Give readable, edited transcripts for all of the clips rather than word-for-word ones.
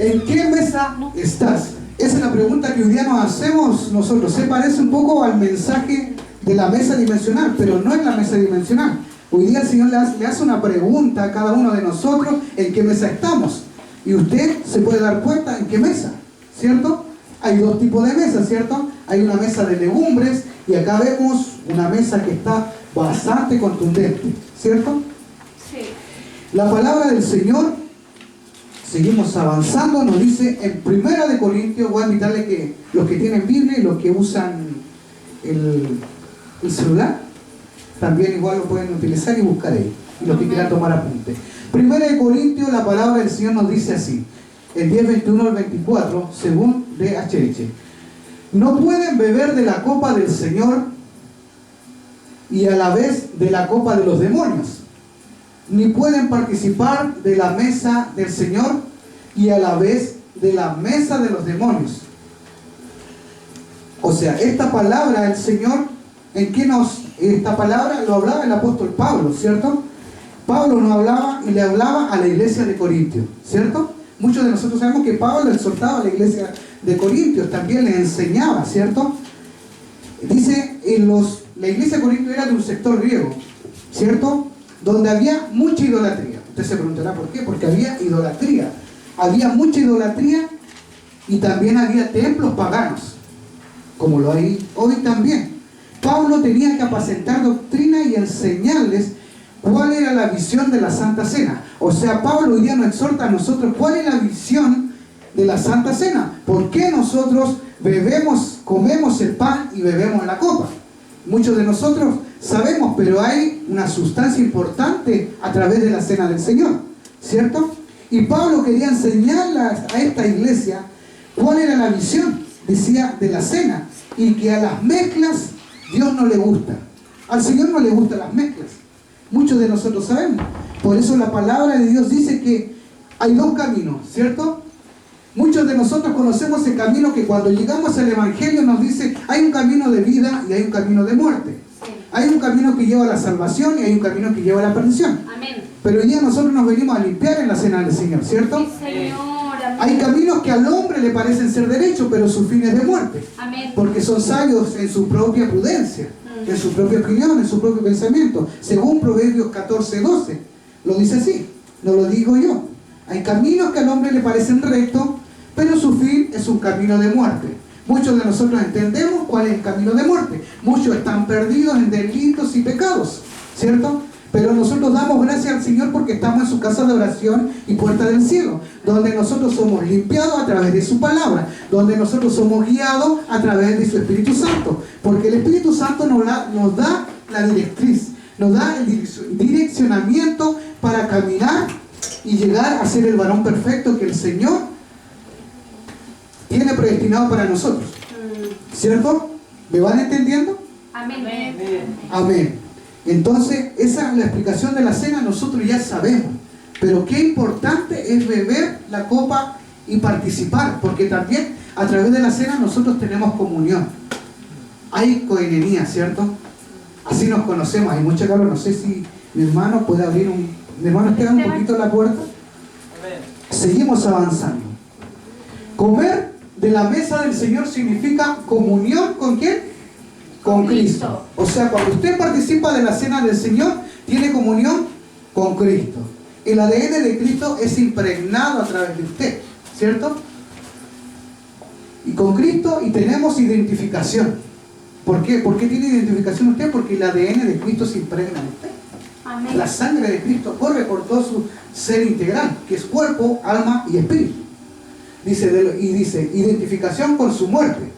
¿En qué mesa estás? Esa es la pregunta que hoy día nos hacemos nosotros. Se parece un poco al mensaje de la mesa dimensional, pero no es la mesa dimensional. Hoy día el Señor le hace una pregunta a cada uno de nosotros: ¿en qué mesa estamos? Y usted se puede dar cuenta en qué mesa, ¿cierto? Hay dos tipos de mesas, ¿cierto? Hay una mesa de legumbres y acá vemos una mesa que está bastante contundente, ¿cierto? Sí. La palabra del Señor, seguimos avanzando, nos dice en 1 Corintios, voy a invitarle que los que tienen Biblia y los que usan el celular, también igual lo pueden utilizar y buscar ahí, y los que quieran tomar apunte. 1 Corintios, la palabra del Señor nos dice así, el 10, 21 al 24, según D.H.H. No pueden beber de la copa del Señor y a la vez de la copa de los demonios, ni pueden participar de la mesa del Señor y a la vez de la mesa de los demonios. O sea, esta palabra del Señor, esta palabra lo hablaba el apóstol Pablo, ¿cierto? Pablo nos hablaba y le hablaba a la iglesia de Corintios, ¿cierto? Muchos de nosotros sabemos que Pablo exhortaba a la iglesia de Corintios, también les enseñaba, ¿cierto? Dice, la iglesia de Corintios era de un sector griego, ¿cierto? Donde había mucha idolatría. Usted se preguntará por qué, porque había idolatría. Había mucha idolatría y también había templos paganos, como lo hay hoy también. Pablo tenía que apacentar doctrina y enseñarles cuál era la visión de la Santa Cena. O sea, Pablo hoy día nos exhorta a nosotros cuál es la visión de la Santa Cena. ¿Por qué nosotros comemos el pan y bebemos la copa? Muchos de nosotros sabemos, pero hay una sustancia importante a través de la cena del Señor, ¿cierto? Y Pablo quería enseñarle a esta iglesia cuál era la visión, decía, de la cena, y que a las mezclas Dios no le gusta. Al Señor no le gustan las mezclas. Muchos de nosotros sabemos. Por eso la palabra de Dios dice que hay dos caminos, ¿cierto? Muchos de nosotros conocemos el camino que cuando llegamos al Evangelio nos dice hay un camino de vida y hay un camino de muerte. Sí. Hay un camino que lleva a la salvación y hay un camino que lleva a la perdición. Amén. Pero hoy día nosotros nos venimos a limpiar en la cena del Señor, ¿cierto? Sí, Señor. Amén. Hay caminos que al hombre le parecen ser derechos, pero su fin es de muerte. Amén. Porque son sabios en su propia prudencia, en su propia opinión, en su propio pensamiento. Según Proverbios 14:12, lo dice así, no lo digo yo. Hay caminos que al hombre le parecen rectos, pero su fin es un camino de muerte. Muchos de nosotros entendemos cuál es el camino de muerte. Muchos están perdidos en delitos y pecados, ¿cierto? Pero nosotros damos gracias al Señor porque estamos en su casa de oración y puerta del cielo, donde nosotros somos limpiados a través de su palabra, donde nosotros somos guiados a través de su Espíritu Santo, porque el Espíritu Santo nos da la directriz, nos da el direccionamiento para caminar y llegar a ser el varón perfecto que el Señor tiene predestinado para nosotros, ¿cierto? ¿Me van entendiendo? Amén. Amén. Entonces, esa es la explicación de la cena, nosotros ya sabemos. Pero qué importante es beber la copa y participar, porque también a través de la cena nosotros tenemos comunión. Hay coinonía, ¿cierto? Así nos conocemos. Hay mucha calor, no sé si mi hermano puede abrir mi hermano, queda un poquito la puerta. Seguimos avanzando. Comer de la mesa del Señor significa comunión ¿con quién? Con Cristo. O sea, cuando usted participa de la cena del Señor, tiene comunión con Cristo. El ADN de Cristo es impregnado a través de usted, ¿cierto? Y con Cristo y tenemos identificación. ¿Por qué? ¿Por qué tiene identificación usted? Porque el ADN de Cristo se impregna en usted. Amén. La sangre de Cristo corre por todo su ser integral, que es cuerpo, alma y espíritu. Dice, identificación con su muerte.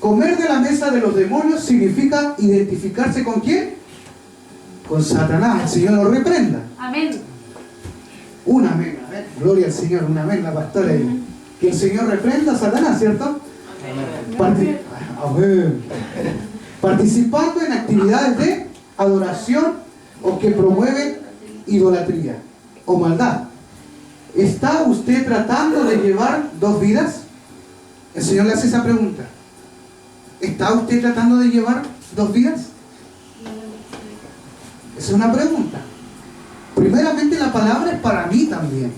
Comer de la mesa de los demonios significa identificarse ¿con quién? Con Satanás. El Señor lo reprenda. Amén. Un amén, amén. Gloria al Señor, un amén, la pastora. Que el Señor reprenda a Satanás, ¿cierto? Amén. Participando en actividades de adoración o que promueven idolatría o maldad. ¿Está usted tratando de llevar dos vidas? El Señor le hace esa pregunta. ¿Está usted tratando de llevar dos vidas? Esa es una pregunta. Primeramente la palabra es para mí también.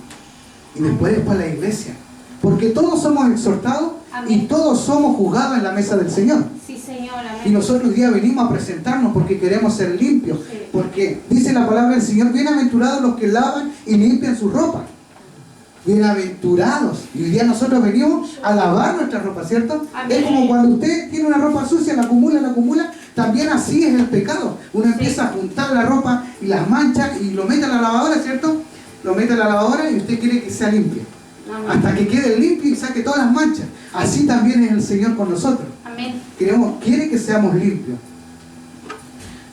Y después es para la iglesia. Porque todos somos exhortados y Amén. todos somos juzgados en la mesa del Señor. Sí, Señor. Amén. Y nosotros hoy día venimos a presentarnos porque queremos ser limpios. Sí. Porque dice la palabra del Señor, bienaventurados los que lavan y limpian su ropa. Bienaventurados. Y hoy día nosotros venimos a lavar nuestra ropa, ¿cierto? Amén. Es como cuando usted tiene una ropa sucia, la acumula. También así es el pecado. Uno empieza a juntar la ropa y las mancha y lo mete a la lavadora, ¿cierto? Lo mete a la lavadora y usted quiere que sea limpio. Amén. Hasta que quede limpio y saque todas las manchas. Así también es el Señor con nosotros. Amén. Quiere que seamos limpios.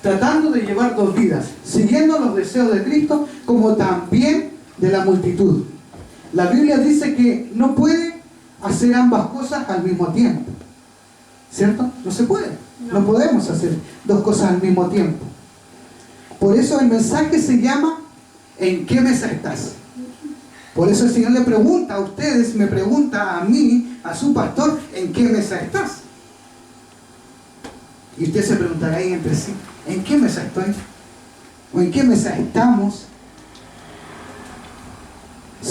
Tratando de llevar dos vidas, siguiendo los deseos de Cristo como también de la multitud. La Biblia dice que no puede hacer ambas cosas al mismo tiempo. ¿Cierto? No se puede. No podemos hacer dos cosas al mismo tiempo. Por eso el mensaje se llama ¿en qué mesa estás? Por eso el Señor le pregunta a ustedes, me pregunta a mí, a su pastor, ¿en qué mesa estás? Y usted se preguntará ahí entre sí, ¿en qué mesa estoy? ¿O en qué mesa estamos?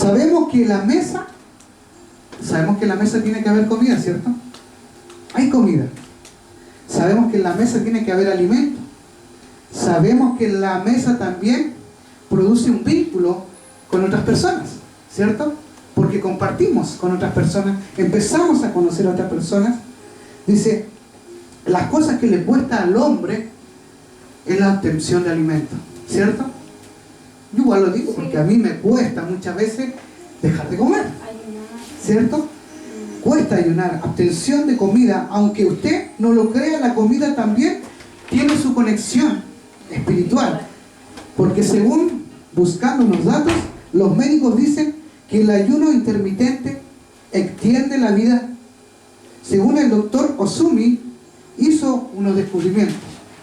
Sabemos que en la mesa tiene que haber comida, ¿cierto? Hay comida. Sabemos que en la mesa tiene que haber alimento. Sabemos que en la mesa también produce un vínculo con otras personas, ¿cierto? Porque compartimos con otras personas, empezamos a conocer a otras personas. Dice, las cosas que le cuesta al hombre es la obtención de alimento, ¿cierto? Yo igual lo digo porque a mí me cuesta muchas veces dejar de comer, ¿cierto? Cuesta ayunar, obtención de comida, aunque usted no lo crea, la comida también tiene su conexión espiritual, porque según buscando unos datos, los médicos dicen que el ayuno intermitente extiende la vida. Según el doctor Osumi, hizo unos descubrimientos.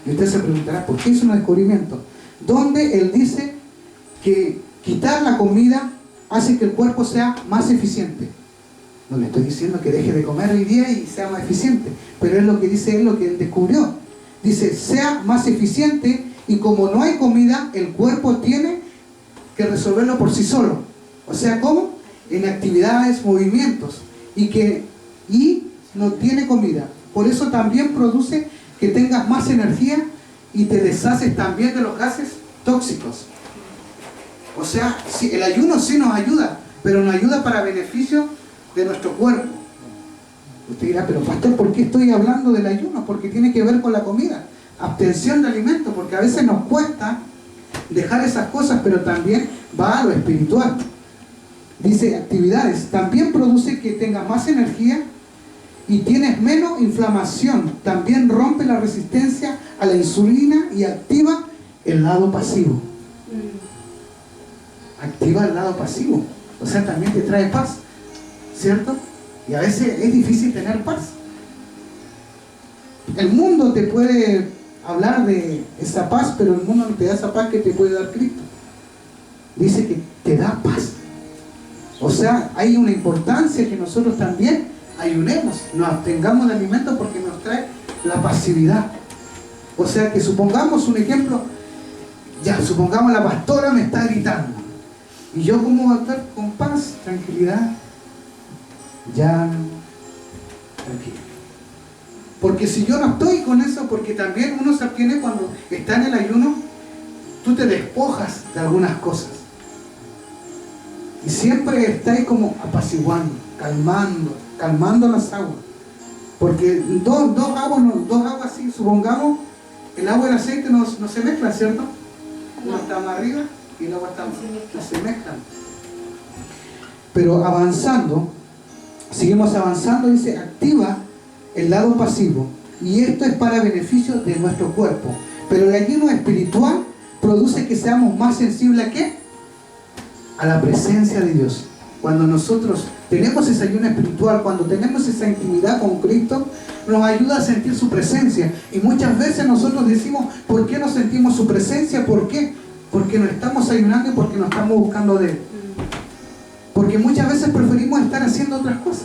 Y usted se preguntará, ¿por qué hizo unos descubrimientos? Donde él dice que quitar la comida hace que el cuerpo sea más eficiente. No le estoy diciendo que deje de comer hoy día y sea más eficiente, pero es lo que dice él, lo que él descubrió. Dice, sea más eficiente, y como no hay comida, el cuerpo tiene que resolverlo por sí solo. O sea, ¿cómo? En actividades, movimientos, y no tiene comida. Por eso también produce que tengas más energía y te deshaces también de los gases tóxicos. O sea, sí, el ayuno sí nos ayuda, pero nos ayuda para beneficio de nuestro cuerpo. Usted dirá, pero pastor, ¿por qué estoy hablando del ayuno? Porque tiene que ver con la comida, abstención de alimentos, porque a veces nos cuesta dejar esas cosas, pero también va a lo espiritual. Dice, actividades, también produce que tengas más energía y tienes menos inflamación, también rompe la resistencia a la insulina y activa el lado pasivo. Activa el lado pasivo, o sea, también te trae paz, ¿cierto? Y a veces es difícil tener paz. El mundo te puede hablar de esa paz, pero el mundo no te da esa paz que te puede dar Cristo. Dice que te da paz. O sea, hay una importancia que nosotros también ayunemos, nos abstengamos de alimentos porque nos trae la pasividad. O sea, que supongamos un ejemplo, supongamos la pastora me está gritando. ¿Y yo cómo voy a estar con paz, tranquilidad? Tranquilo. Porque si yo no estoy con eso, porque también uno se abstiene cuando está en el ayuno, tú te despojas de algunas cosas. Y siempre estáis como apaciguando, calmando las aguas. Porque dos aguas así, supongamos, el agua y el aceite no se mezclan, ¿cierto? Uno está más arriba y el agua está más, no se mezclan. Pero seguimos avanzando, dice, activa el lado pasivo, y esto es para beneficio de nuestro cuerpo. Pero el ayuno espiritual produce que seamos más sensibles ¿a qué? A la presencia de Dios. Cuando nosotros tenemos ese ayuno espiritual, cuando tenemos esa intimidad con Cristo, nos ayuda a sentir su presencia. Y muchas veces nosotros decimos, ¿por qué no sentimos su presencia? ¿Por qué? Porque no estamos ayunando y porque no estamos buscando de Él. Porque muchas veces preferimos estar haciendo otras cosas.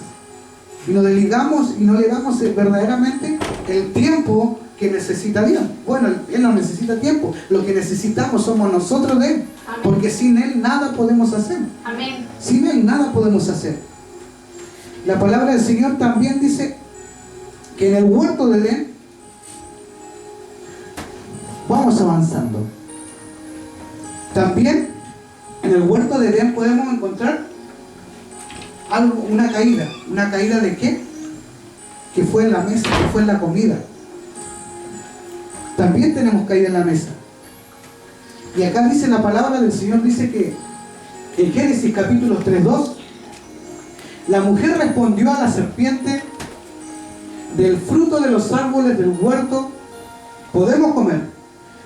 Y nos desligamos y no le damos verdaderamente el tiempo que necesita Dios. Bueno, Él no necesita tiempo. Lo que necesitamos somos nosotros de Él. Amén. Porque sin Él nada podemos hacer. Amén. Sin Él nada podemos hacer. la palabra del Señor también dice que en el huerto de Edén, vamos avanzando, también en el huerto de Edén podemos encontrar algo, una caída ¿de qué? Que fue en la mesa, que fue en la comida. También tenemos caída en la mesa. Y acá dice la palabra del Señor, dice que en Génesis capítulo 3:2, la mujer respondió a la serpiente: del fruto de los árboles del huerto podemos comer,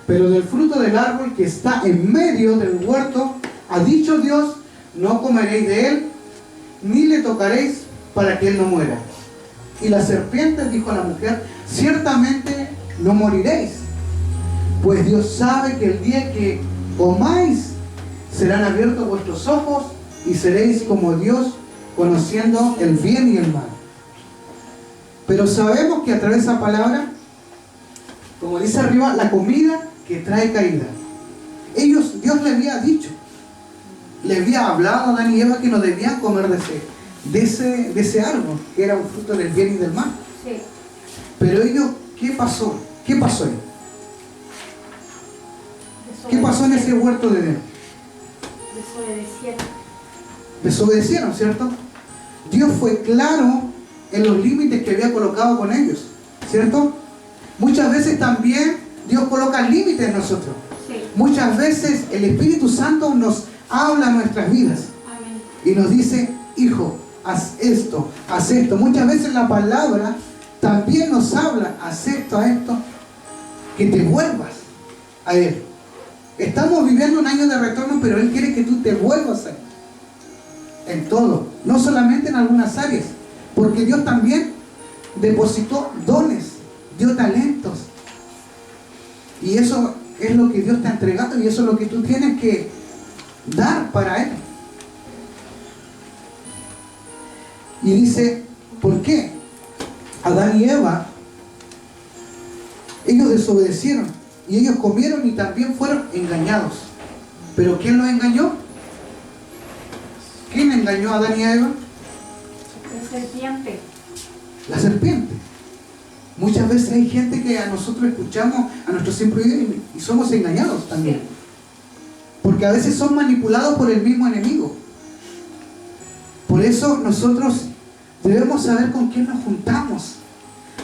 pero del fruto del árbol que está en medio del huerto, ha dicho Dios, no comeréis de él, ni le tocaréis para que él no muera. Y la serpiente dijo a la mujer: ciertamente no moriréis, pues Dios sabe que el día que comáis serán abiertos vuestros ojos y seréis como Dios, conociendo el bien y el mal. Pero sabemos que a través de esa palabra, como dice arriba, la comida que trae caída. Dios le había dicho, le había hablado a Adán y Eva que no debían comer de ese árbol, que era un fruto del bien y del mal. Sí. Pero ellos, ¿qué pasó? ¿Qué pasó ahí? ¿Qué pasó en ese huerto de Edén? Desobedecieron, ¿cierto? Dios fue claro en los límites que había colocado con ellos, ¿cierto? Muchas veces también Dios coloca límites en nosotros. Sí. Muchas veces el Espíritu Santo nos habla en nuestras vidas. Amén. Y nos dice: hijo, haz esto, haz esto. Muchas veces la palabra también nos habla: haz esto, a esto, que te vuelvas a Él. Estamos viviendo un año de retorno, pero Él quiere que tú te vuelvas a Él. En todo, no solamente en algunas áreas, porque Dios también depositó dones, dio talentos. Y eso es lo que Dios te ha entregado, y eso es lo que tú tienes que dar para Él. Y dice, ¿por qué? Adán y Eva, ellos desobedecieron y ellos comieron y también fueron engañados. ¿Pero quién los engañó? ¿Quién engañó a Adán y a Eva? La serpiente. La serpiente. Muchas veces hay gente que a nosotros escuchamos, a nuestros siempre y somos engañados también. Sí. Porque a veces son manipulados por el mismo enemigo. Por eso nosotros debemos saber con quién nos juntamos.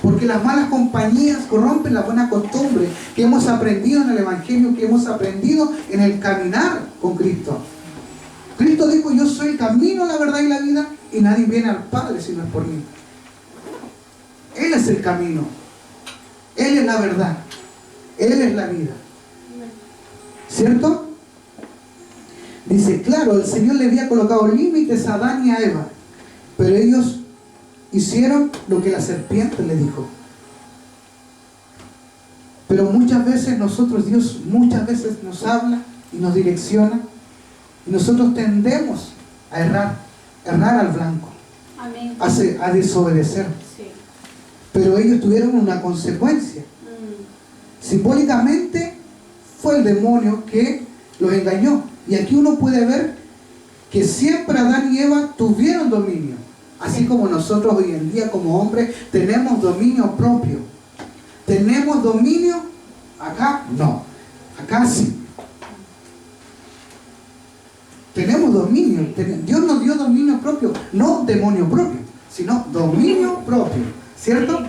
Porque las malas compañías corrompen la buena costumbre que hemos aprendido en el Evangelio, que hemos aprendido en el caminar con Cristo. Cristo dijo: yo soy el camino, la verdad y la vida, y nadie viene al Padre si no es por mí. Él es el camino, Él es la verdad, Él es la vida. ¿Cierto? Dice, claro, el Señor le había colocado límites a Adán y a Eva, pero ellos hicieron lo que la serpiente le dijo. Pero muchas veces nosotros, Dios muchas veces nos habla y nos direcciona, y nosotros tendemos a errar al blanco, Amén. a desobedecer. Sí. Pero ellos tuvieron una consecuencia. Simbólicamente fue el demonio que los engañó. Y aquí uno puede ver que siempre Adán y Eva tuvieron dominio. Así como nosotros hoy en día como hombres tenemos dominio propio. ¿Tenemos dominio? Acá no. Acá sí. Tenemos dominio. Dios nos dio dominio propio. No demonio propio, sino dominio propio. ¿Cierto?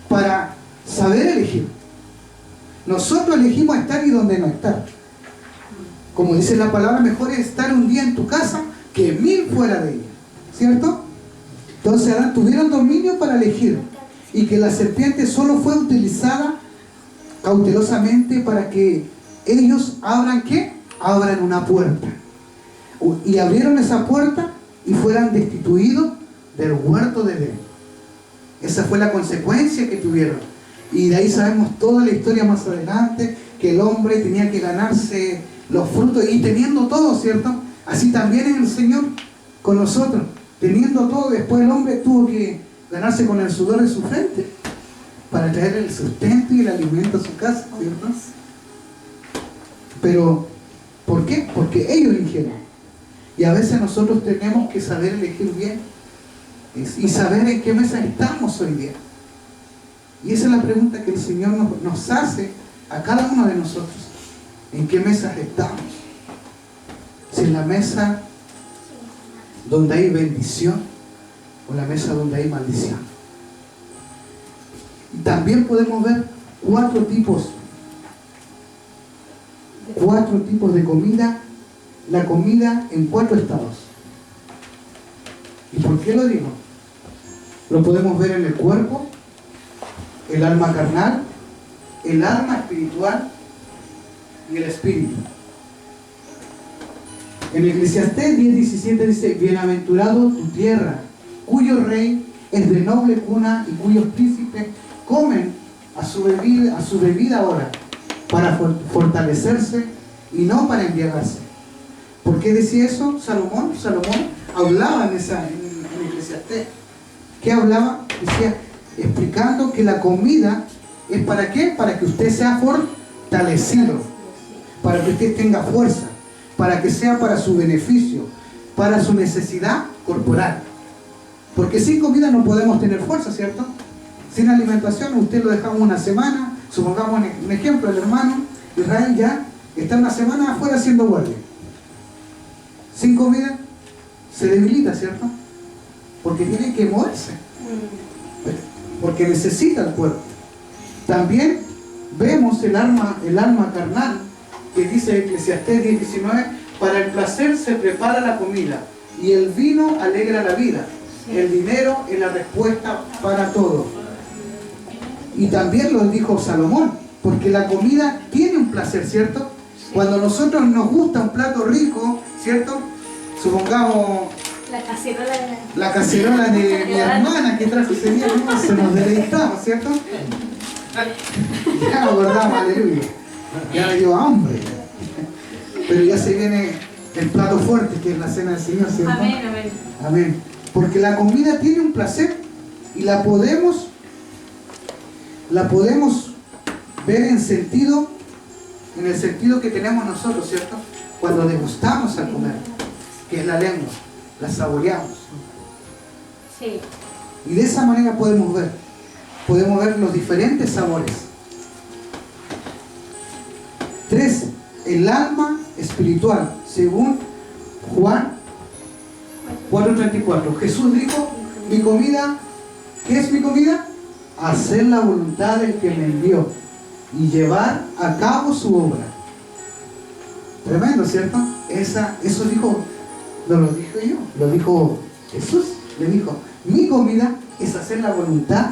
Para saber elegir. Nosotros elegimos estar y donde no estar. Como dice la palabra, mejor es estar un día en tu casa que 1000 fuera de ella. ¿Cierto? Entonces Adán tuvieron dominio para elegir. Y que la serpiente solo fue utilizada cautelosamente para que ellos abran ¿qué? Abran una puerta. Y abrieron esa puerta y fueran destituidos del huerto de Edén. Esa fue la consecuencia que tuvieron. Y de ahí sabemos toda la historia más adelante, que el hombre tenía que ganarse los frutos y teniendo todo, ¿cierto? Así también es el Señor con nosotros. Teniendo todo, después el hombre tuvo que ganarse con el sudor de su frente para traer el sustento y el alimento a su casa, ¿cierto? Pero, ¿por qué? Porque ellos eligieron. Y a veces nosotros tenemos que saber elegir bien. y saber en qué mesa estamos hoy día. Y esa es la pregunta que el Señor nos hace a cada uno de nosotros. ¿En qué mesas estamos? Si en la mesa donde hay bendición o la mesa donde hay maldición. Y también podemos ver cuatro tipos de comida, la comida en 4 estados. ¿Y por qué lo digo? Lo podemos ver en el cuerpo, el alma carnal, el alma espiritual y el espíritu. En Eclesiastés 10:17 dice: bienaventurado tu tierra, cuyo rey es de noble cuna y cuyos príncipes comen a su bebida hora, para fortalecerse y no para embriagarse. ¿Por qué decía eso Salomón? Salomón hablaba en Eclesiastés. ¿Qué hablaba? Decía, explicando que la comida es ¿para qué? Para que usted sea fortalecido, para que usted tenga fuerza, para que sea para su beneficio, para su necesidad corporal. Porque sin comida no podemos tener fuerza, ¿cierto? Sin alimentación, usted lo dejamos una semana, supongamos un ejemplo, el hermano Israel ya está una semana afuera haciendo guardia. Sin comida se debilita, ¿cierto? Porque tiene que moverse, porque necesita el cuerpo. También vemos el alma carnal, que dice Eclesiastés 10:19, para el placer se prepara la comida y el vino alegra la vida. El dinero es la respuesta para todo. Y también lo dijo Salomón, porque la comida tiene un placer, ¿cierto? Cuando a nosotros nos gusta un plato rico, ¿cierto? Supongamos la cacerola de mi hermana que trajo ese día, ¿no? Se nos deleitamos, ¿cierto? Ya nos acordamos, aleluya. Ya me dio hambre. Pero ya se viene el plato fuerte, que es la cena del Señor, ¿cierto? Amén, amén. Amén. Porque la comida tiene un placer y la podemos ver en el sentido que tenemos nosotros, ¿cierto? Cuando degustamos al comer, que es la lengua, la saboreamos. Sí. Y de esa manera podemos ver los diferentes sabores. 3. El alma espiritual, según Juan 4:34. Jesús dijo, mi comida, ¿qué es mi comida? Hacer la voluntad del que me envió y llevar a cabo su obra. Tremendo, ¿cierto? Eso dijo, no lo dije yo, lo dijo Jesús. Le dijo, mi comida es hacer la voluntad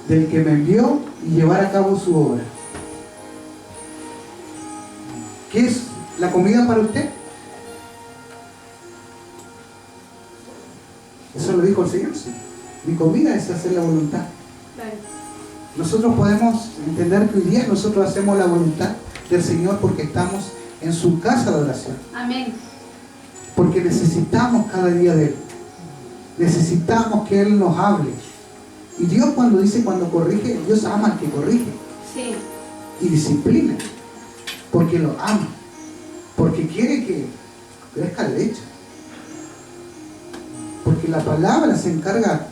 del que me envió y llevar a cabo su obra. ¿Qué es la comida para usted? Eso lo dijo el Señor. ¿Sí? Mi comida es hacer la voluntad. Claro. Nosotros podemos entender que hoy día nosotros hacemos la voluntad del Señor porque estamos en su casa de oración. Amén. Porque necesitamos cada día de Él. Necesitamos que Él nos hable. Y Dios cuando corrige, Dios ama al que corrige. Sí. Y disciplina. Porque lo ama. Porque quiere que crezca la leche. Porque la palabra se encarga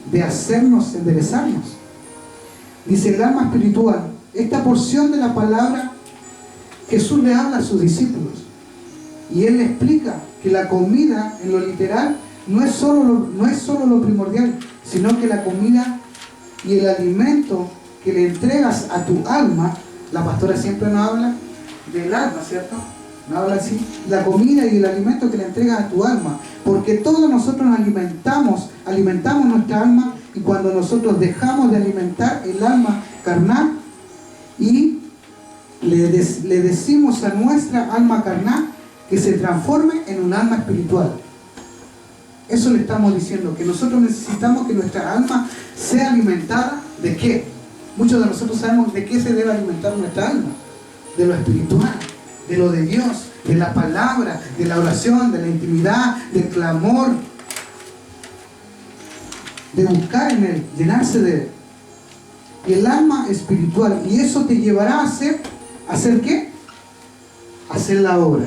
de hacernos enderezarnos. Dice el alma espiritual. Esta porción de la palabra Jesús le habla a sus discípulos. Y Él le explica que la comida, en lo literal, no es solo lo primordial, sino que la comida y el alimento que le entregas a tu alma, la pastora siempre nos habla del alma, ¿cierto? Nos habla así, la comida y el alimento que le entregas a tu alma, porque todos nosotros alimentamos nuestra alma, y cuando nosotros dejamos de alimentar el alma carnal y le decimos a nuestra alma carnal que se transforme en un alma espiritual. Eso le estamos diciendo, que nosotros necesitamos que nuestra alma sea alimentada. ¿De qué? Muchos de nosotros sabemos de qué se debe alimentar nuestra alma. De lo espiritual, de lo de Dios, de la palabra, de la oración, de la intimidad, del clamor, de buscar en Él, llenarse de Él. Y el alma espiritual, y eso te llevará a ¿hacer qué? Hacer la obra.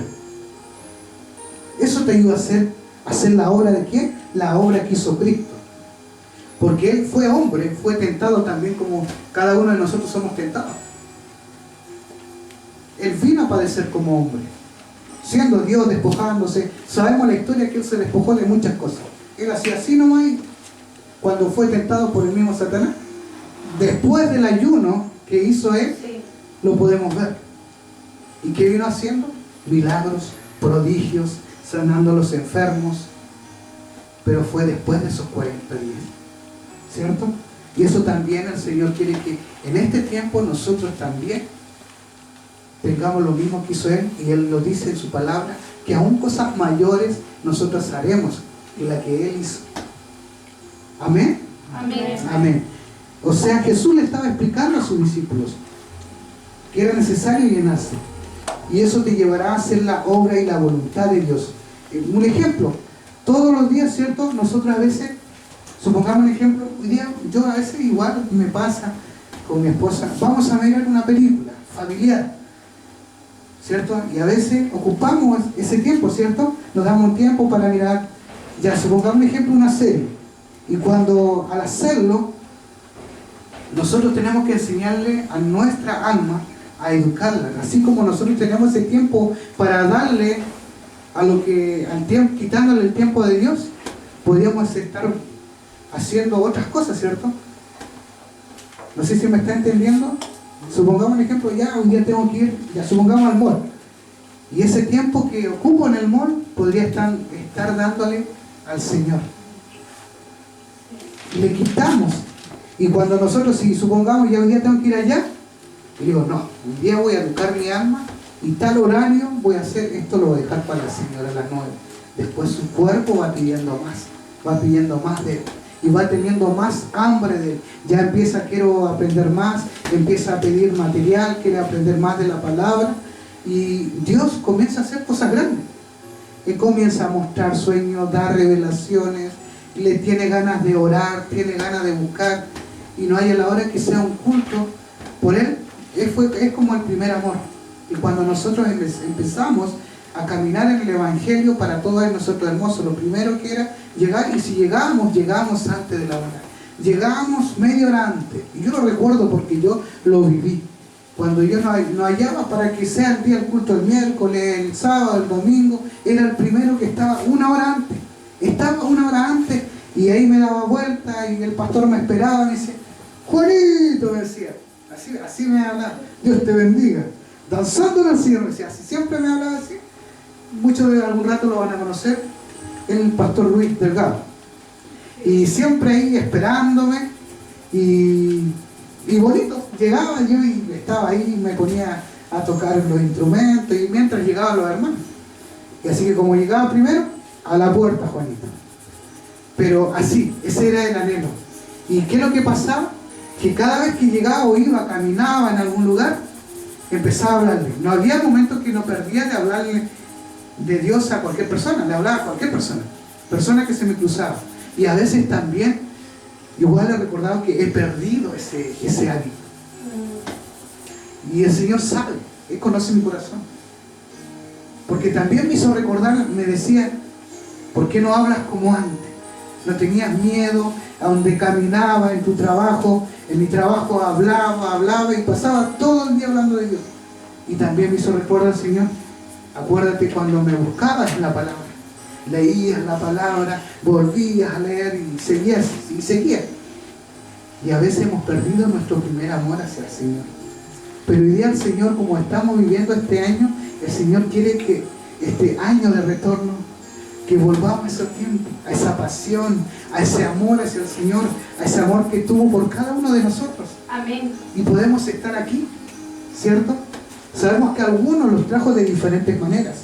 Eso te ayuda a hacer la obra de ¿qué? La obra que hizo Cristo. Porque Él fue hombre, fue tentado también como cada uno de nosotros somos tentados. Él vino a padecer como hombre, siendo Dios, despojándose. Sabemos la historia que Él se despojó de muchas cosas. Él hacía así nomás cuando fue tentado por el mismo Satanás. Después del ayuno que hizo Él, Sí. lo podemos ver. ¿Y qué vino haciendo? Milagros, prodigios, sanando a los enfermos. Pero fue después de esos 40 días, ¿cierto? Y eso también el Señor quiere que en este tiempo nosotros también tengamos lo mismo que hizo Él. Y Él lo dice en su palabra, que aún cosas mayores nosotros haremos que la que Él hizo. Amén. Amén. Amén. O sea, Jesús le estaba explicando a sus discípulos que era necesario llenarse. Y eso te llevará a hacer la obra y la voluntad de Dios. Un ejemplo, todos los días, ¿cierto? Nosotros a veces, supongamos un ejemplo, hoy día yo a veces igual me pasa con mi esposa, vamos a mirar una película familiar, ¿cierto? Y a veces ocupamos ese tiempo, ¿cierto? Nos damos un tiempo para mirar, ya supongamos un ejemplo, una serie. Y cuando al hacerlo, nosotros tenemos que enseñarle a nuestra alma a educarla, así como nosotros tenemos ese tiempo para darle a lo que al tiempo, quitándole el tiempo de Dios, podríamos estar haciendo otras cosas, ¿cierto? No sé si me está entendiendo. Supongamos un ejemplo, ya un día tengo que ir, ya supongamos al mall, y ese tiempo que ocupo en el mall podría estar dándole al Señor. Le quitamos. Y cuando nosotros, si supongamos ya un día tengo que ir allá, y digo, no, un día voy a educar mi alma y tal horario voy a hacer, esto lo voy a dejar para la señora a las 9. Después su cuerpo va pidiendo más de Él. Y va teniendo más hambre de Él. Ya empieza, quiero aprender más, empieza a pedir material, quiere aprender más de la palabra. Y Dios comienza a hacer cosas grandes. Él comienza a mostrar sueños, dar revelaciones, le tiene ganas de orar, tiene ganas de buscar. Y no hay a la hora que sea un culto por Él. Es como el primer amor. Y cuando nosotros empezamos a caminar en el Evangelio, para todo es nosotros hermoso. Lo primero que era llegar, y si llegamos antes de la hora. Llegamos media hora antes. Y yo lo recuerdo porque yo lo viví. Cuando yo no hallaba para que sea el día del culto, el miércoles, el sábado, el domingo, era el primero que estaba una hora antes. Estaba una hora antes y ahí me daba vuelta y el pastor me esperaba y me decía, Juanito, me decía. Así me hablaba, Dios te bendiga. Danzándole al Señor, me decía, así siempre me hablaba así. Muchos de algún rato lo van a conocer, el pastor Luis Delgado. Y siempre ahí esperándome y bonito, llegaba yo y estaba ahí, me ponía a tocar los instrumentos y mientras llegaban los hermanos. Y así que como llegaba primero, a la puerta Juanito. Pero así, ese era el anhelo. ¿Y qué es lo que pasaba? Que cada vez que llegaba o iba, caminaba en algún lugar, empezaba a hablarle. No había momentos que no perdía de hablarle de Dios a cualquier persona, le hablaba a cualquier persona que se me cruzaba. Y a veces también, igual le recordaba que he perdido ese hábito. Y el Señor sabe, Él conoce mi corazón. Porque también me hizo recordar, me decía, ¿por qué no hablas como antes? No tenías miedo, a donde caminaba, en tu trabajo, en mi trabajo hablaba y pasaba todo el día hablando de Dios. Y también me hizo recordar al Señor, acuérdate cuando me buscabas en la palabra, leías la palabra, volvías a leer y seguías. Y a veces hemos perdido nuestro primer amor hacia el Señor. Pero hoy día el Señor, como estamos viviendo este año, el Señor quiere que este año de retorno, que volvamos a ese tiempo, a esa pasión, a ese amor hacia el Señor, a ese amor que tuvo por cada uno de nosotros. Amén. Y podemos estar aquí, ¿cierto? Sabemos que a algunos los trajo de diferentes maneras.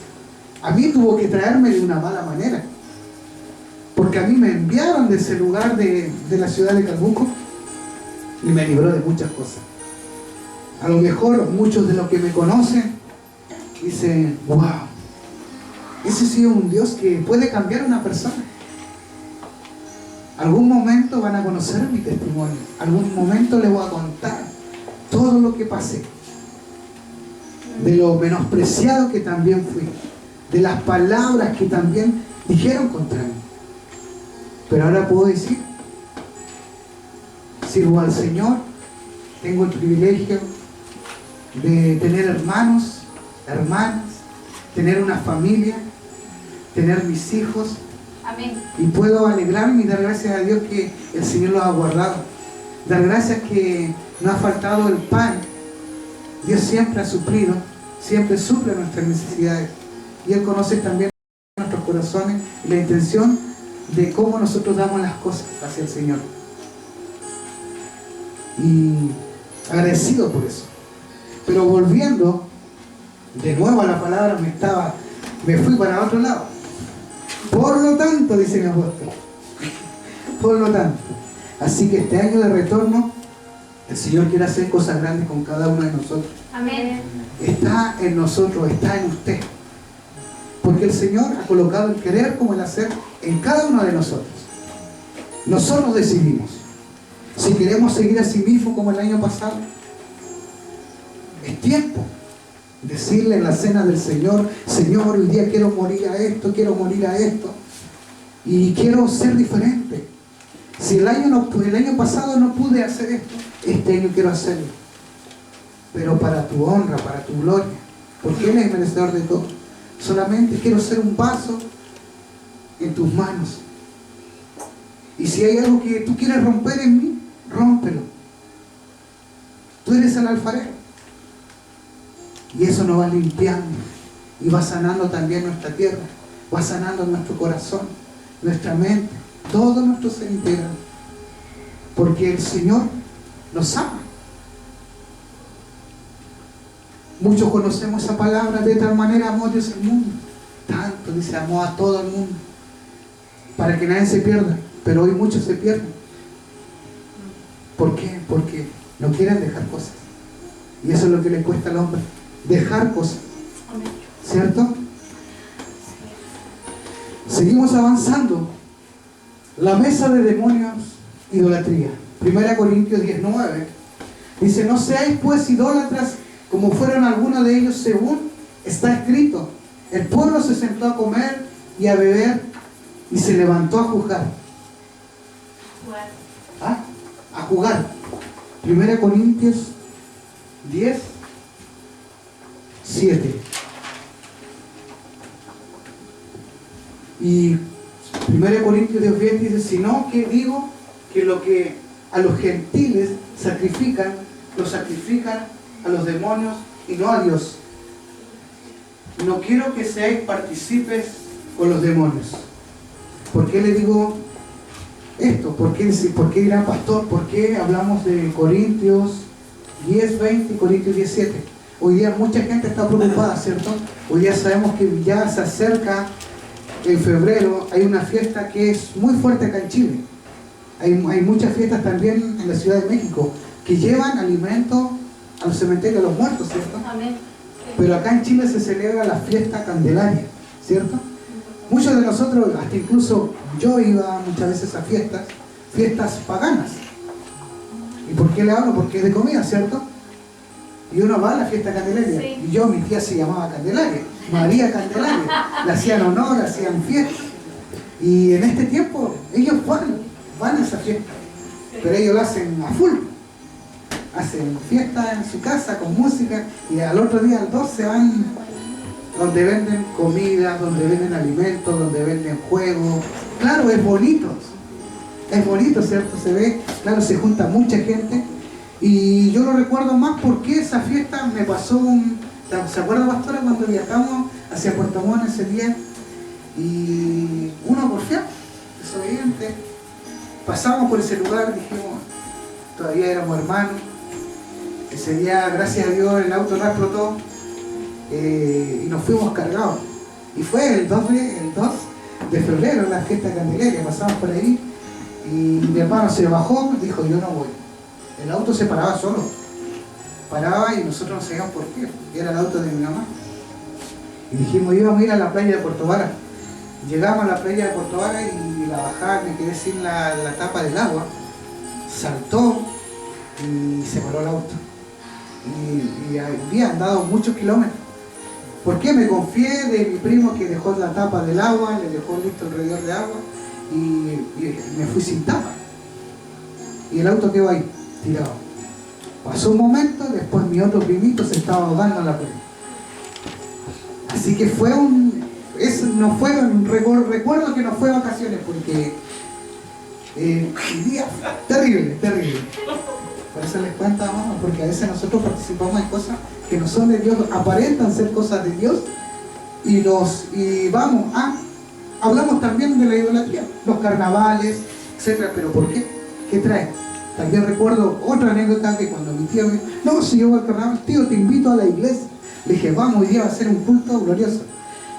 A mí tuvo que traerme de una mala manera. Porque a mí me enviaron de ese lugar de la ciudad de Calbuco y me libró de muchas cosas. A lo mejor muchos de los que me conocen dicen, wow, ese sí es un Dios que puede cambiar a una persona. Algún momento van a conocer mi testimonio. Algún momento les voy a contar todo lo que pasé. De lo menospreciado que también fui. De las palabras que también dijeron contra mí. Pero ahora puedo decir sirvo al Señor, tengo el privilegio de tener hermanos, hermanas, tener una familia, tener mis hijos. Amén. Y puedo alegrarme y dar gracias a Dios que el Señor los ha guardado. Dar gracias que no ha faltado el pan. Dios siempre ha suplido, siempre suple nuestras necesidades. Y Él conoce también nuestros corazones y la intención de cómo nosotros damos las cosas hacia el Señor. Y agradecido por eso. Pero volviendo de nuevo a la palabra, me fui para otro lado. Por lo tanto, dice mi apóstol, por lo tanto, así que este año de retorno, el Señor quiere hacer cosas grandes con cada uno de nosotros. Amén. Está en nosotros, está en usted. Porque el Señor ha colocado el querer como el hacer en cada uno de nosotros. Nosotros decidimos si queremos seguir así mismo como el año pasado. Es tiempo de decirle en la cena del Señor: Señor, hoy día quiero morir a esto, quiero morir a esto, y quiero ser diferente. Si el año pasado no pude hacer esto, este año quiero hacerlo, pero para tu honra, para tu gloria, porque Él es merecedor de todo. Solamente quiero ser un vaso en tus manos. Y si hay algo que tú quieres romper en mí, rómpelo. Tú eres el alfarero. Y eso nos va limpiando y va sanando también nuestra tierra, va sanando nuestro corazón, nuestra mente, todo nuestro ser integral. Porque el Señor nos ama. Muchos conocemos esa palabra: de tal manera amó Dios el mundo. Tanto, dice, amó a todo el mundo, para que nadie se pierda. Pero hoy muchos se pierden. ¿Por qué? Porque no quieren dejar cosas. Y eso es lo que le cuesta al hombre: dejar cosas. ¿Cierto? Seguimos avanzando. La mesa de demonios, idolatría. 1 Corintios 10:9 dice: no seáis pues idólatras como fueron algunos de ellos, según está escrito. El pueblo se sentó a comer y a beber y se levantó a jugar. ¿Ah? A jugar. 1 Corintios 10:7. Y 1 Corintios 10:20 dice: sino que digo que lo que a los gentiles sacrifican, lo sacrifican a los demonios y no a Dios. No quiero que seáis partícipes con los demonios. ¿Por qué le digo esto? ¿Por qué dirá, pastor? ¿Por qué hablamos de Corintios 10:20 y Corintios 10:7? Hoy día mucha gente está preocupada, ¿cierto? Hoy día sabemos que ya se acerca, en febrero hay una fiesta que es muy fuerte acá en Chile. Hay muchas fiestas también en la Ciudad de México que llevan alimentos a los cementerios, a los muertos, ¿cierto? Amén. Pero acá en Chile se celebra la fiesta Candelaria, ¿cierto? Muchos de nosotros, hasta incluso yo iba muchas veces a fiestas paganas. ¿Y por qué le hablo? Porque es de comida, ¿cierto? Y uno va a la fiesta Candelaria. Sí. Y mi tía se llamaba Candelaria, María Candelaria. Le hacían honor, hacían fiesta. Y en este tiempo ellos van a esa fiesta. Pero ellos lo hacen a full. Hacen fiesta en su casa con música y al otro día, al 2, se van donde venden comida, donde venden alimentos, donde venden juegos. Claro, es bonito, ¿cierto? Se ve, claro, se junta mucha gente. Y yo lo recuerdo más porque esa fiesta me pasó ¿se acuerda, pastora, cuando viajamos hacia Puerto Montt ese día? Y uno porfiado, desobediente, pasamos por ese lugar, dijimos, todavía éramos hermanos. Ese día, gracias a Dios, el auto no explotó y nos fuimos cargados. Y fue el 2 de febrero, la fiesta de Candelaria, pasamos por ahí y mi hermano se bajó, dijo: yo no voy. El auto se paraba solo, paraba y nosotros no sabíamos por qué, era el auto de mi mamá. Y dijimos: íbamos a ir a la playa de Puerto Vara. Llegamos a la playa de Puerto Vara y la bajada, me quedé sin la tapa del agua, saltó y se paró el auto. Y había andado muchos kilómetros. ¿Por qué? Me confié de mi primo que dejó la tapa del agua, le dejó listo el medidor de agua y me fui sin tapa. y el auto quedó ahí, tirado. Pasó un momento, después mi otro primito se estaba ahogando en la playa. Así que recuerdo que no fue vacaciones, porque el día terrible. Por eso les cuento, mamá, porque a veces nosotros participamos en cosas que no son de Dios, aparentan ser cosas de Dios, y vamos a... Hablamos también de la idolatría, los carnavales, etcétera, pero ¿por qué? ¿Qué trae? También recuerdo otra anécdota que cuando mi tío me dijo, no, si yo voy al carnaval, tío, te invito a la iglesia. Le dije, vamos, hoy día va a ser un culto glorioso.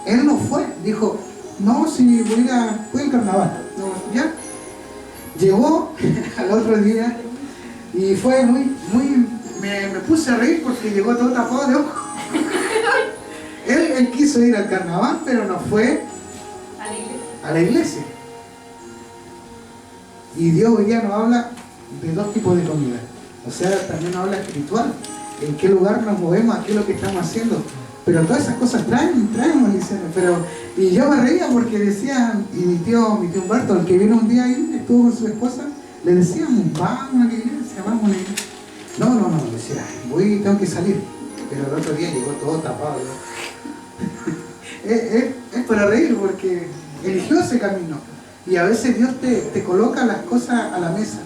Él no fue, dijo, no, si voy al carnaval. No, ya. Llegó al otro día y fue me puse a reír porque llegó todo tapado de ojos. Él quiso ir al carnaval, pero no fue a la iglesia. Y Dios hoy día nos habla de dos tipos de comida. O sea, también nos habla espiritual. En qué lugar nos movemos, qué es lo que estamos haciendo. Pero todas esas cosas traen maldiciones. Y yo me reía porque decían, y mi tío Humberto, el que vino un día ahí, estuvo con su esposa, le decíamos, vamos a la iglesia, vamos a la iglesia. No, decía, tengo que salir. Pero el otro día llegó todo tapado. Es para reír porque eligió ese camino. Y a veces Dios te coloca las cosas a la mesa.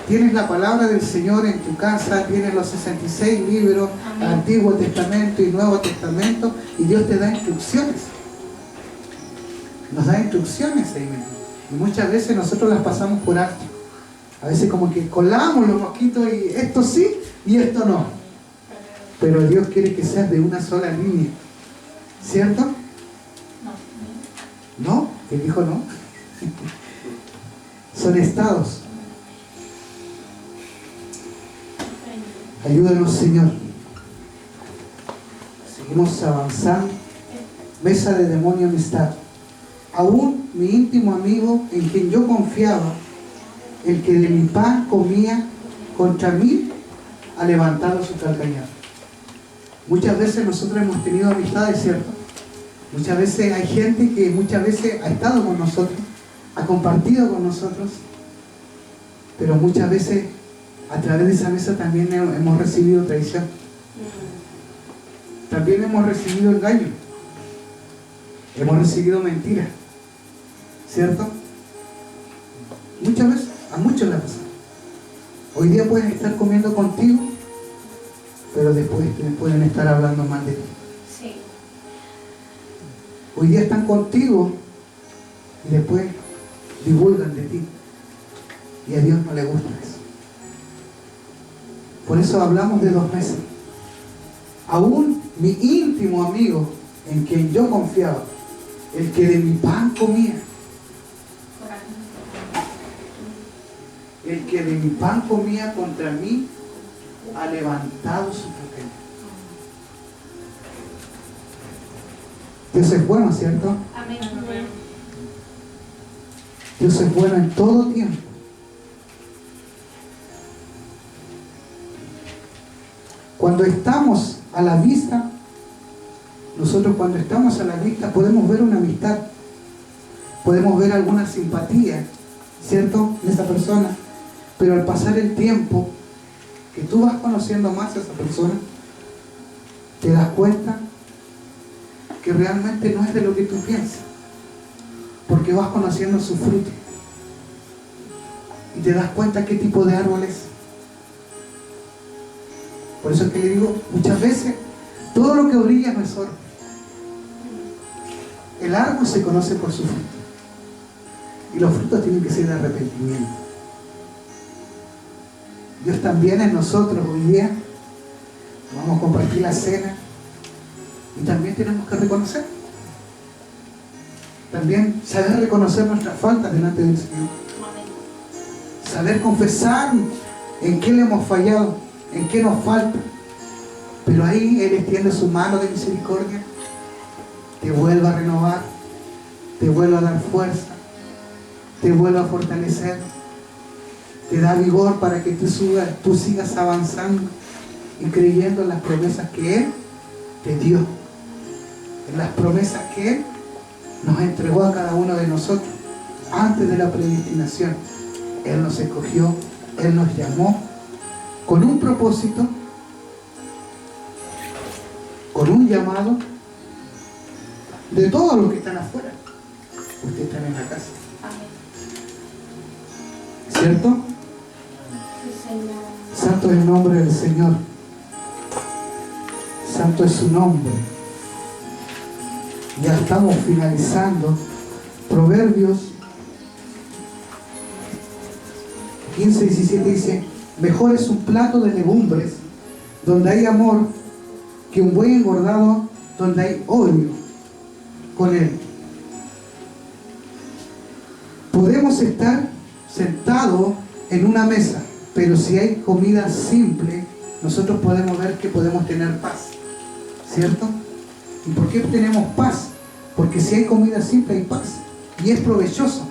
Tienes la palabra del Señor en tu casa, tienes los 66 libros, Antiguo Testamento y Nuevo Testamento, y Dios te da instrucciones. Nos da instrucciones ahí mismo. Y muchas veces nosotros las pasamos por alto. A veces como que colamos los mosquitos y esto sí y esto no. Pero Dios quiere que seas de una sola línea. ¿Cierto? ¿No? ¿Quién dijo no? Son estados. Ayúdanos, Señor. Seguimos avanzando. Mesa de demonio amistad. Aún mi íntimo amigo en quien yo confiaba, el que de mi pan comía, contra mí ha levantado su calcañar. Muchas veces nosotros hemos tenido amistades, ¿cierto? Muchas veces hay gente que muchas veces ha estado con nosotros, ha compartido con nosotros, pero muchas veces a través de esa mesa también hemos recibido traición. También hemos recibido engaño. Hemos recibido mentiras. ¿Cierto? Muchas veces, a muchos les pasa. Hoy día pueden estar comiendo contigo, pero después pueden estar hablando mal de ti. Sí. Hoy día están contigo y después divulgan de ti. Y a Dios no le gusta eso. Por eso hablamos de 2 meses. Aún mi íntimo amigo en quien yo confiaba, el que de mi pan comía, el que de mi pan comía contra mí, ha levantado su calcañar. Dios es bueno, ¿cierto? Amén. Dios es bueno en todo tiempo. Cuando estamos a la vista, nosotros cuando estamos a la vista podemos ver una amistad, podemos ver alguna simpatía, ¿cierto?, en esa persona, pero al pasar el tiempo, que tú vas conociendo más a esa persona, te das cuenta que realmente no es de lo que tú piensas, porque vas conociendo su fruto y te das cuenta qué tipo de árbol es. Por eso es que le digo, muchas veces, todo lo que brilla no es oro. El árbol se conoce por su fruto. Y los frutos tienen que ser de arrepentimiento. Dios también en nosotros hoy día. Vamos a compartir la cena. Y también tenemos que reconocer. También saber reconocer nuestras faltas delante del Señor. Saber confesar en qué le hemos fallado, en qué nos falta. Pero ahí Él extiende su mano de misericordia, te vuelve a renovar, te vuelve a dar fuerza, te vuelve a fortalecer, te da vigor para que tú sigas avanzando y creyendo en las promesas que Él te dio, en las promesas que Él nos entregó a cada uno de nosotros antes de la predestinación. Él nos escogió Él nos llamó con un propósito, con un llamado de todos los que están afuera. Ustedes están en la casa. Amén. ¿Cierto? Sí, Señor. Santo es el nombre del Señor. Santo es su nombre. Ya estamos finalizando. Proverbios 15:17 dice: mejor es un plato de legumbres donde hay amor que un buey engordado donde hay odio con él. Podemos estar sentados en una mesa, pero si hay comida simple, nosotros podemos ver que podemos tener paz, ¿cierto? ¿Y por qué tenemos paz? Porque si hay comida simple hay paz y es provechoso,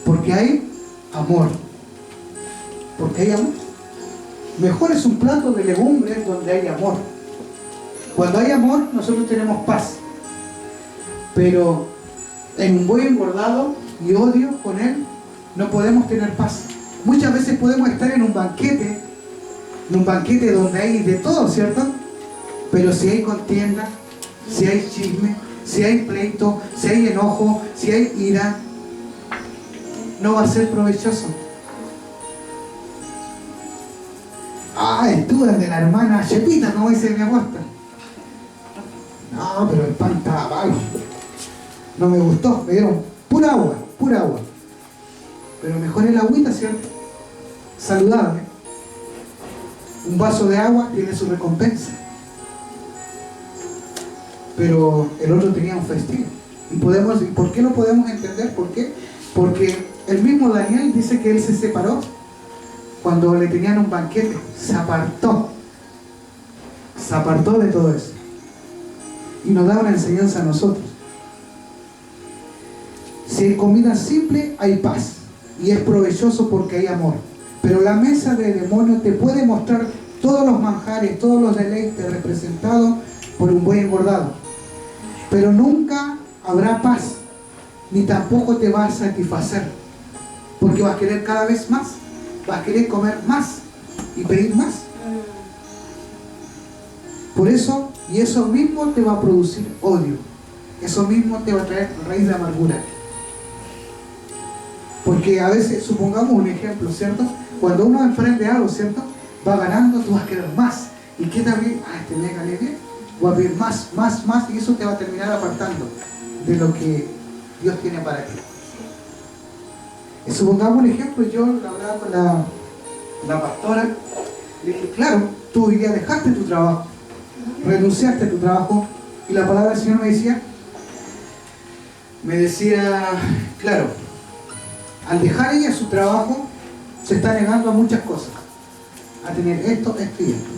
porque hay amor. Porque hay amor. Mejor es un plato de legumbres donde hay amor. Cuando hay amor, nosotros tenemos paz. Pero en un buey engordado y odio con él, no podemos tener paz. Muchas veces podemos estar en un banquete donde hay de todo, ¿cierto? Pero si hay contienda, si hay chisme, si hay pleito, si hay enojo, si hay ira, no va a ser provechoso. Estuve de la hermana Chepita, como dice mi apóstol. No, pero el pan estaba malo. No me gustó, me dieron pura agua. Pero mejor el agüita, ¿cierto? Saludable. Un vaso de agua tiene su recompensa. Pero el otro tenía un festín. ¿Y por qué lo podemos entender? ¿Por qué? Porque el mismo Daniel dice que él se separó cuando le tenían un banquete. Se apartó de todo eso. Y nos da una enseñanza a nosotros. Si hay comida simple, hay paz. Y es provechoso porque hay amor. Pero la mesa del demonio te puede mostrar todos los manjares, todos los deleites representados por un buey engordado. Pero nunca habrá paz, ni tampoco te va a satisfacer. Porque vas a querer cada vez más. Vas a querer comer más y pedir más. Por eso, y eso mismo te va a producir odio. Eso mismo te va a traer raíz de amargura. Porque a veces, supongamos un ejemplo, ¿cierto? Cuando uno emprende algo, ¿cierto? Va ganando, tú vas a querer más. ¿Y qué también? Este me gané bien. Voy a pedir más, y eso te va a terminar apartando de lo que Dios tiene para ti. Supongamos un ejemplo, yo hablaba con la pastora, le dije, claro, tú hoy día dejaste tu trabajo, renunciaste a tu trabajo, y la palabra del Señor me decía, claro, al dejar ella su trabajo, se está negando a muchas cosas, a tener esto y esto.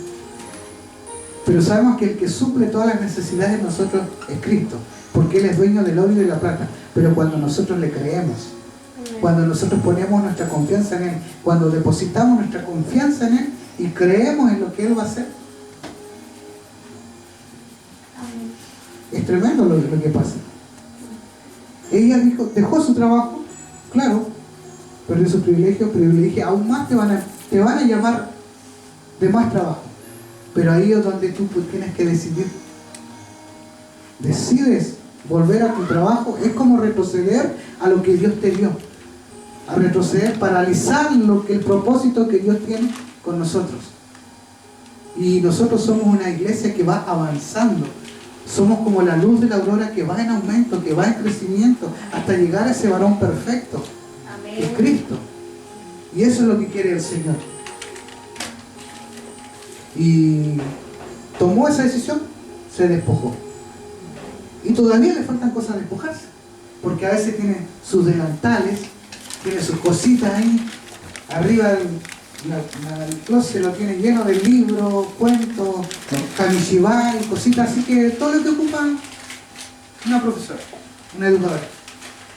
Pero sabemos que el que suple todas las necesidades de nosotros es Cristo, porque Él es dueño del oro y de la plata. Pero cuando nosotros le creemos, cuando nosotros ponemos nuestra confianza en Él, cuando depositamos nuestra confianza en Él y creemos en lo que Él va a hacer, es tremendo lo que pasa. Ella dejó su trabajo, claro, perdió su privilegio, aún más te van a llamar de más trabajo. Pero ahí es donde tú tienes que decidir. Decides volver a tu trabajo, es como retroceder a lo que Dios te dio. A retroceder, paralizar el propósito que Dios tiene con nosotros. Y nosotros somos una iglesia que va avanzando. Somos como la luz de la aurora que va en aumento, que va en crecimiento, hasta llegar a ese varón perfecto. Amén. Que es Cristo. Y eso es lo que quiere el Señor. Y tomó esa decisión, se despojó. Y todavía le faltan cosas a despojarse, porque a veces tiene sus delantales, tiene sus cositas ahí, arriba el closet lo tiene lleno de libros, cuentos, kamishibai, cositas así, que todo lo que ocupa una profesora, una educadora.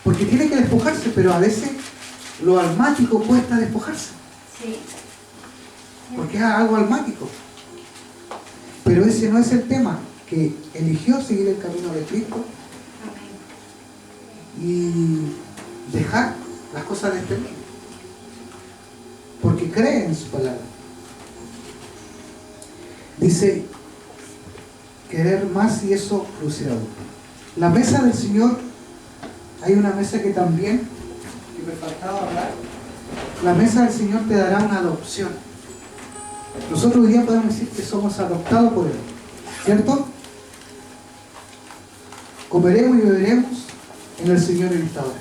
Porque tiene que despojarse, pero a veces lo almático cuesta despojarse. Sí. Porque es algo almático. Pero ese no es el tema, que eligió seguir el camino de Cristo y dejar las cosas de este mundo. Porque cree en su palabra. Dice, querer más y eso crucial. La mesa del Señor, hay una mesa que también, que me faltaba hablar. La mesa del Señor te dará una adopción. Nosotros hoy día podemos decir que somos adoptados por Él, ¿cierto? Comeremos y beberemos en el Señor en esta hora.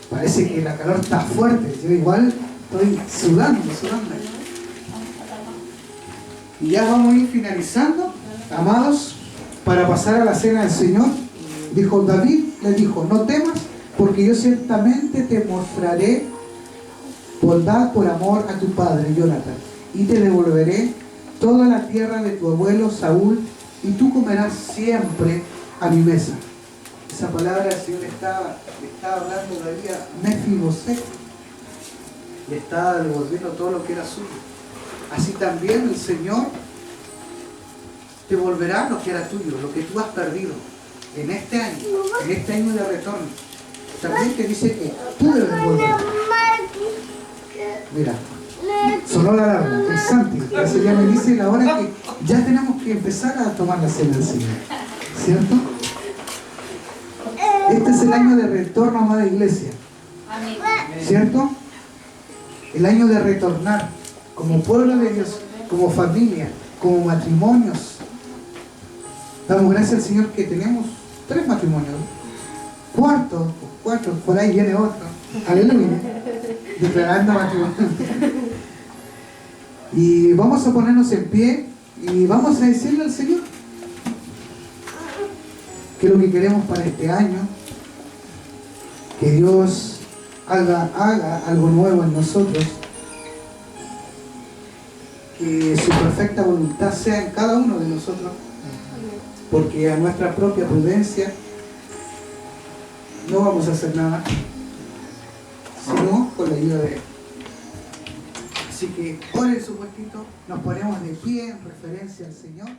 Parece que la calor está fuerte, yo igual estoy sudando. Y ya vamos a ir finalizando, amados, para pasar a la cena del Señor. Dijo David, le dijo, no temas, porque yo ciertamente te mostraré bondad por amor a tu padre, Jonathan, y te devolveré toda la tierra de tu abuelo Saúl, y tú comerás siempre a mi mesa. Esa palabra el Señor le estaba hablando todavía a Mefiboset, le estaba devolviendo todo lo que era suyo. Así también el Señor te volverá lo que era tuyo, lo que tú has perdido en este año de retorno. También te dice que tú debes volver. Mira, sonó la alarma, el Santi. Entonces ya me dice la hora que ya tenemos que empezar a tomar la cena del Señor, ¿cierto? Este es el año de retorno, amada iglesia, ¿cierto? El año de retornar como pueblo de Dios, como familia, como matrimonios. Damos gracias al Señor que tenemos 3 matrimonios, cuarto, por ahí viene otro, aleluya, declarando matrimonio. Y vamos a ponernos en pie y vamos a decirle al Señor que lo que queremos para este año, que Dios haga algo nuevo en nosotros, que su perfecta voluntad sea en cada uno de nosotros, porque a nuestra propia prudencia no vamos a hacer nada, sino con la ayuda de Él. Así que, por el supuestito, nos ponemos de pie en referencia al Señor.